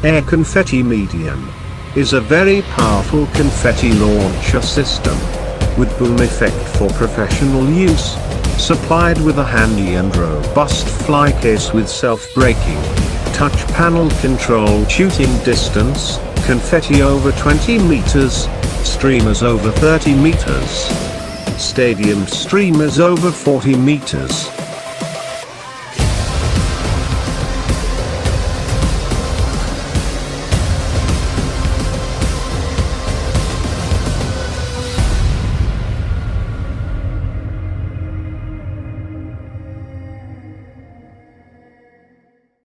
Air Confetti Medium is a very powerful confetti launcher system with boom effect for professional use, supplied with a handy and robust fly case with self-braking, touch panel control, shooting distance, confetti over 20 meters, streamers over 30 meters, stadium streamers over 40 meters.